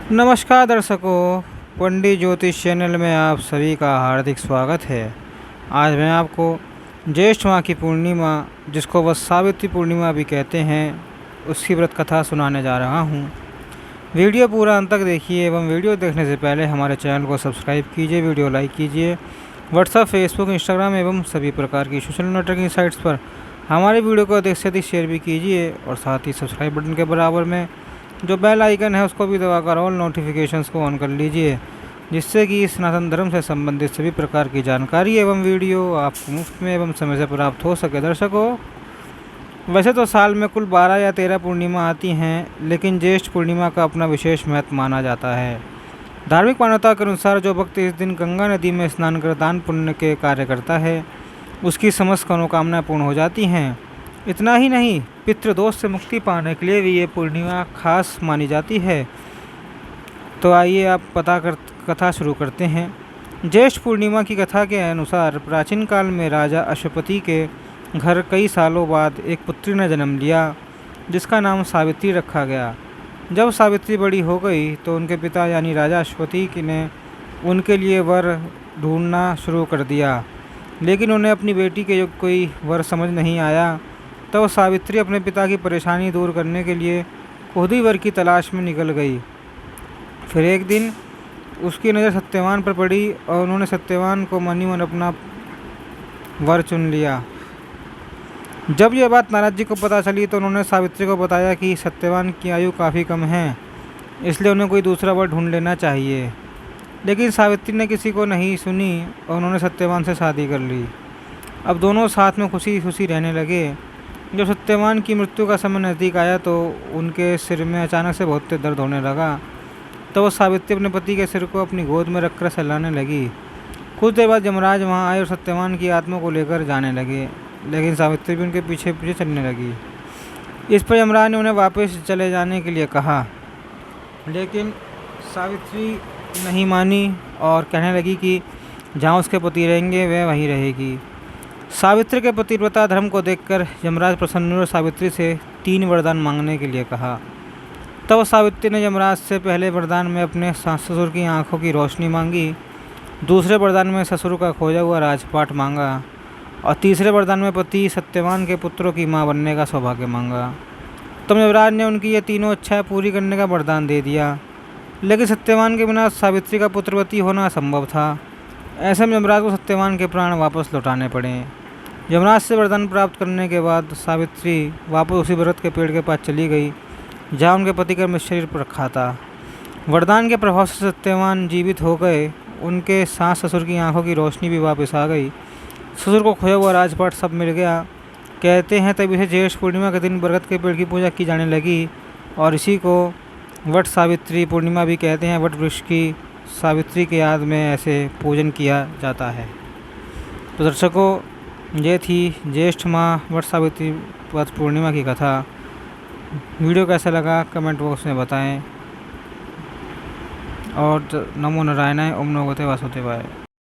नमस्कार दर्शकों, पंडित ज्योतिष चैनल में आप सभी का हार्दिक स्वागत है। आज मैं आपको ज्येष्ठ माह की पूर्णिमा, जिसको वह सावित्री पूर्णिमा भी कहते हैं, उसकी व्रत कथा सुनाने जा रहा हूं। वीडियो पूरा अंत तक देखिए एवं वीडियो देखने से पहले हमारे चैनल को सब्सक्राइब कीजिए, वीडियो लाइक कीजिए। व्हाट्सएप, फेसबुक, इंस्टाग्राम एवं सभी प्रकार की सोशल नेटवर्किंग साइट्स पर हमारे वीडियो को अधिक से अधिक शेयर भी कीजिए और साथ ही सब्सक्राइब बटन के बराबर में जो बेल आइकन है उसको भी दबाकर ऑल नोटिफिकेशंस को ऑन कर लीजिए, जिससे कि सनातन धर्म से संबंधित सभी प्रकार की जानकारी एवं वीडियो आपको मुफ्त में एवं समय से प्राप्त हो सके। दर्शकों, वैसे तो साल में कुल 12 या 13 पूर्णिमा आती हैं, लेकिन ज्येष्ठ पूर्णिमा का अपना विशेष महत्व माना जाता है। धार्मिक मान्यता के अनुसार जो भक्त इस दिन गंगा नदी में स्नान कर दान पुण्य के कार्य करता है, उसकी समस्त मनोकामनाएं पूर्ण हो जाती हैं। इतना ही नहीं, पितृदोष से मुक्ति पाने के लिए भी ये पूर्णिमा खास मानी जाती है। तो आइए आप कथा शुरू करते हैं। ज्येष्ठ पूर्णिमा की कथा के अनुसार प्राचीन काल में राजा अश्वपति के घर कई सालों बाद एक पुत्री ने जन्म लिया, जिसका नाम सावित्री रखा गया। जब सावित्री बड़ी हो गई तो उनके पिता यानी राजा अश्वपति ने उनके लिए वर ढूंढना शुरू कर दिया, लेकिन उन्हें अपनी बेटी के योग्य कोई वर समझ नहीं आया। तो सावित्री अपने पिता की परेशानी दूर करने के लिए खुद ही वर की तलाश में निकल गई। फिर एक दिन उसकी नज़र सत्यवान पर पड़ी और उन्होंने सत्यवान को मन ही मन अपना वर चुन लिया। जब यह बात नारद जी को पता चली तो उन्होंने सावित्री को बताया कि सत्यवान की आयु काफ़ी कम है, इसलिए उन्हें कोई दूसरा वर ढूंढ लेना चाहिए। लेकिन सावित्री ने किसी को नहीं सुनी और उन्होंने सत्यवान से शादी कर ली। अब दोनों साथ में खुशी खुशी रहने लगे। जब सत्यवान की मृत्यु का समय नज़दीक आया तो उनके सिर में अचानक से बहुत तेज दर्द होने लगा। तो वो सावित्री अपने पति के सिर को अपनी गोद में रखकर सहलाने लगी। कुछ देर बाद यमराज वहाँ आए और सत्यवान की आत्मा को लेकर जाने लगे, लेकिन सावित्री भी उनके पीछे पीछे चलने लगी। इस पर यमराज ने उन्हें वापस चले जाने के लिए कहा, लेकिन सावित्री नहीं मानी और कहने लगी कि जहाँ उसके पति रहेंगे वह वहीं रहेगी। सावित्री के पतिव्रता धर्म को देखकर यमराज प्रसन्न हुए और सावित्री से 3 वरदान मांगने के लिए कहा। तब सावित्री ने यमराज से पहले वरदान में अपने सास ससुर की आंखों की रोशनी मांगी, दूसरे वरदान में ससुर का खोजा हुआ राजपाट मांगा और तीसरे वरदान में पति सत्यवान के पुत्रों की मां बनने का सौभाग्य मांगा। तब यमराज ने उनकी ये तीनों इच्छाएं पूरी करने का वरदान दे दिया, लेकिन सत्यवान के बिना सावित्री का पुत्रवती होना असंभव था। ऐसे में यमराज को सत्यवान के प्राण वापस लौटाने पड़े। यमराज से वरदान प्राप्त करने के बाद सावित्री वापस उसी व्रत के पेड़ के पास चली गई जहाँ उनके पति का मृत शरीर पर रखा था। वरदान के प्रभाव से सत्यवान जीवित हो गए। उनके सास ससुर की आंखों की रोशनी भी वापस आ गई। ससुर को खोया हुआ राजपाट सब मिल गया। कहते हैं तभी से ज्येष्ठ पूर्णिमा के दिन बरगद के पेड़ की पूजा की जाने लगी और इसी को वट सावित्री पूर्णिमा भी कहते हैं। वट वृक्ष की सावित्री के याद में ऐसे पूजन किया जाता है। तो दर्शकों, ये थी ज्येष्ठ माह वट सावित्री व्रत पूर्णिमा की कथा। वीडियो कैसा लगा कमेंट बॉक्स में बताएं और नमो नारायणाय। ओम नमो भगवते वासुदेवाय।